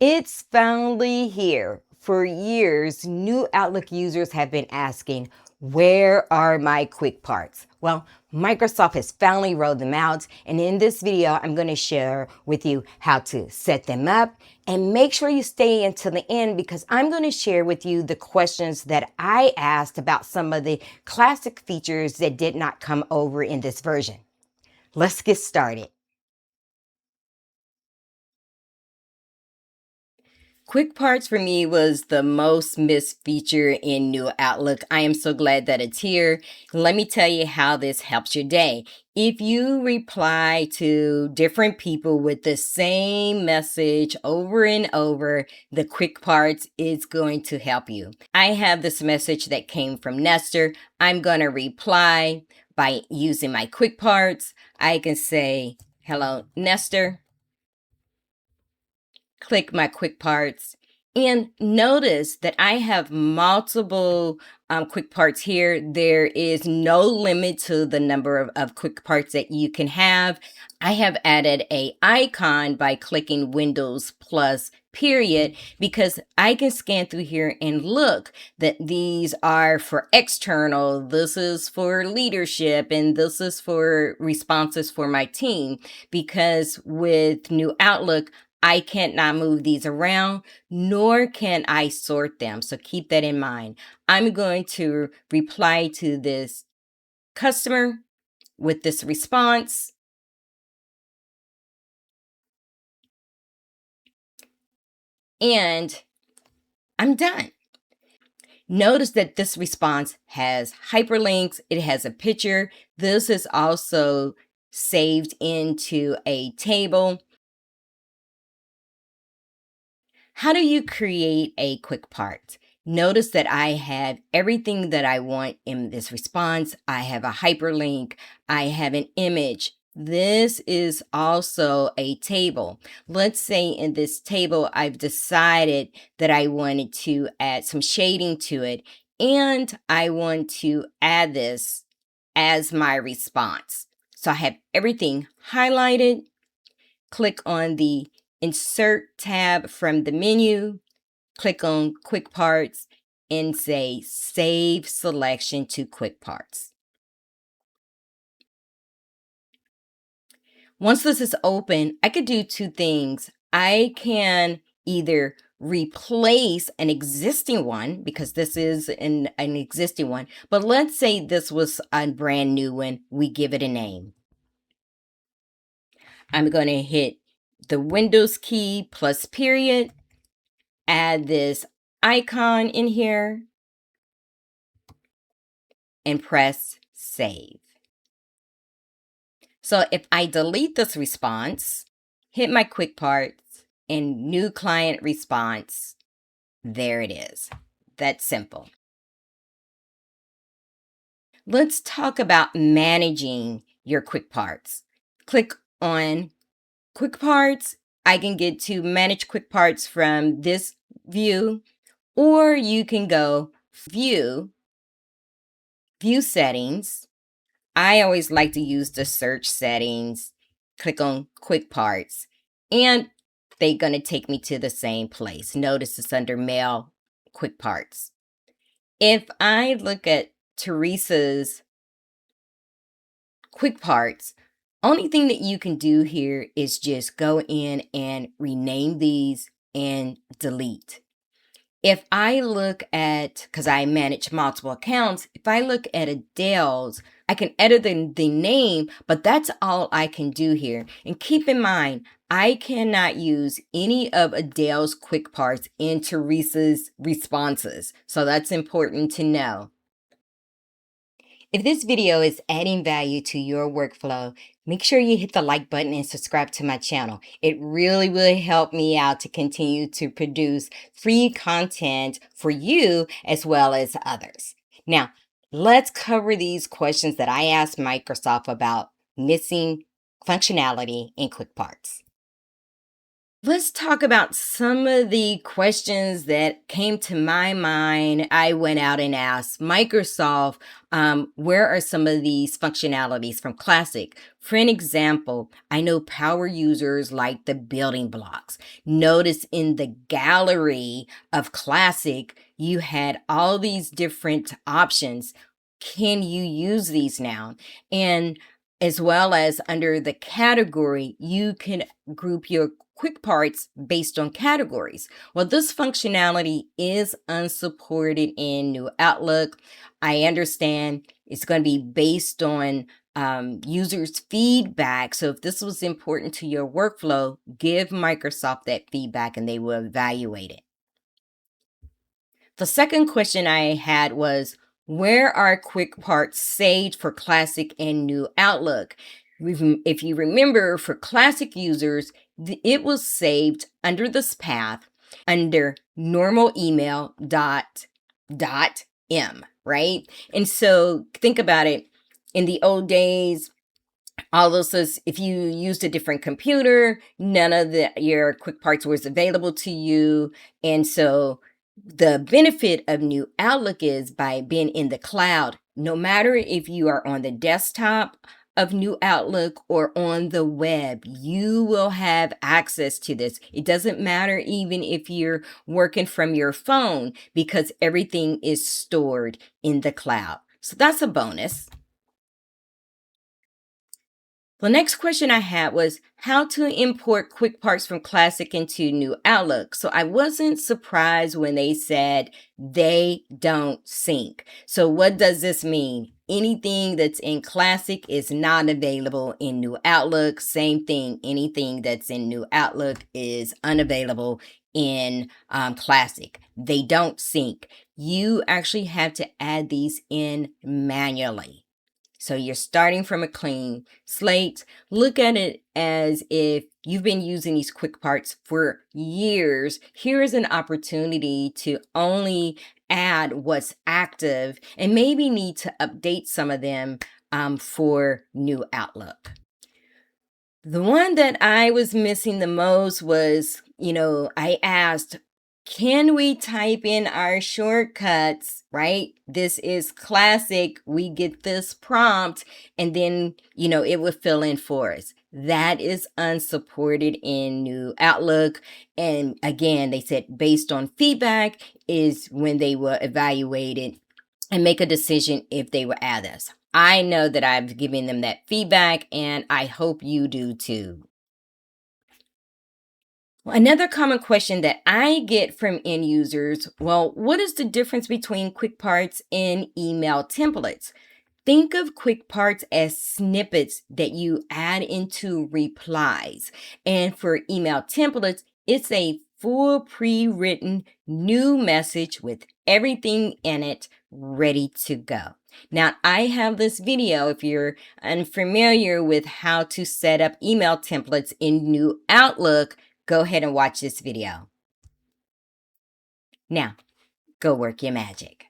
It's finally here. For years, new Outlook users have been asking, where are my quick parts? Well, Microsoft has finally rolled them out, and in this video, I'm going to share with you how to set them up, and make sure you stay until the end because I'm going to share with you the questions that I asked about some of the classic features that did not come over in this version. Let's get started. Quick Parts for me was the most missed feature in New Outlook. I am so glad that it's here. Let me tell you how this helps your day. If you reply to different people with the same message over and over, the Quick Parts is going to help you. I have this message that came from Nestor. I'm going to reply by using my Quick Parts. I can say, hello, Nestor. Click my quick parts and notice that I have multiple quick parts here. There is no limit to the number of quick parts that you can have. I have added a icon by clicking Windows plus period because I can scan through here and look that these are for external, this is for leadership, and this is for responses for my team. Because with New Outlook, I cannot move these around, nor can I sort them. So keep that in mind. I'm going to reply to this customer with this response. And I'm done. Notice that this response has hyperlinks. It has a picture. This is also saved into a table. How do you create a quick part? Notice that I have everything that I want in this response. I have a hyperlink. I have an image. This is also a table. Let's say in this table, I've decided that I wanted to add some shading to it, and I want to add this as my response. So I have everything highlighted. Click on the Insert tab from the menu, click on Quick Parts, and say Save Selection to Quick Parts. Once this is open, I could do two things. I can either replace an existing one, because this is an existing one, but let's say this was a brand new one. We give it a name. I'm going to hit the Windows key plus period, add this icon in here, and press save. So if I delete this response, hit my quick parts, and new client response, there it is. That's simple. Let's talk about managing your quick parts. Click on quick parts. I can get to manage quick parts from this view, or you can go view settings. I always like to use the search settings, click on quick parts, and they're going to take me to the same place. Notice it's under mail quick parts. If I look at Teresa's quick parts, only thing that you can do here is just go in and rename these and delete. If I look at, because I manage multiple accounts, if I look at Adele's, I can edit the name, but that's all I can do here. And keep in mind, I cannot use any of Adele's quick parts in Teresa's responses. So that's important to know. If this video is adding value to your workflow, make sure you hit the like button and subscribe to my channel. It really will help me out to continue to produce free content for you as well as others. Now, let's cover these questions that I asked Microsoft about missing functionality in quick parts. Let's talk about some of the questions that came to my mind. I went out and asked Microsoft, where are some of these functionalities from Classic? For an example, I know power users like the building blocks. Notice in the gallery of Classic, you had all these different options. Can you use these now? And as well as under the category, you can group your quick parts based on categories. Well, this functionality is unsupported in New Outlook. I understand it's going to be based on users' feedback. So if this was important to your workflow, give Microsoft that feedback and they will evaluate it. The second question I had was, where are quick parts saved for Classic and New Outlook? If you remember, for Classic users, it was saved under this path under normal email dot m, right? And so think about it. In the old days, all those says if you used a different computer, none of your quick parts was available to you. And so the benefit of New Outlook is by being in the cloud, no matter if you are on the desktop of New Outlook or on the web, you will have access to this. It doesn't matter even if you're working from your phone because everything is stored in the cloud. So that's a bonus. The next question I had was how to import quick parts from Classic into New Outlook. So I wasn't surprised when they said they don't sync. So what does this mean? Anything that's in Classic is not available in New Outlook. Same thing, anything that's in New Outlook is unavailable in Classic. They don't sync. You actually have to add these in manually. So you're starting from a clean slate. Look at it as if you've been using these quick parts for years. Here is an opportunity to only add what's active and maybe need to update some of them for New Outlook. The one that I was missing the most was, I asked, can we type in our shortcuts, right? This is Classic. We get this prompt and then, it will fill in for us. That is unsupported in New Outlook. And again, they said based on feedback is when they will evaluate it and make a decision if they will add this. I know that I've given them that feedback and I hope you do too. Another common question that I get from end users, well, what is the difference between quick parts and email templates? Think of quick parts as snippets that you add into replies. And for email templates, it's a full pre-written new message with everything in it ready to go. Now, I have this video if you're unfamiliar with how to set up email templates in New Outlook. Go ahead and watch this video. Now, go work your magic.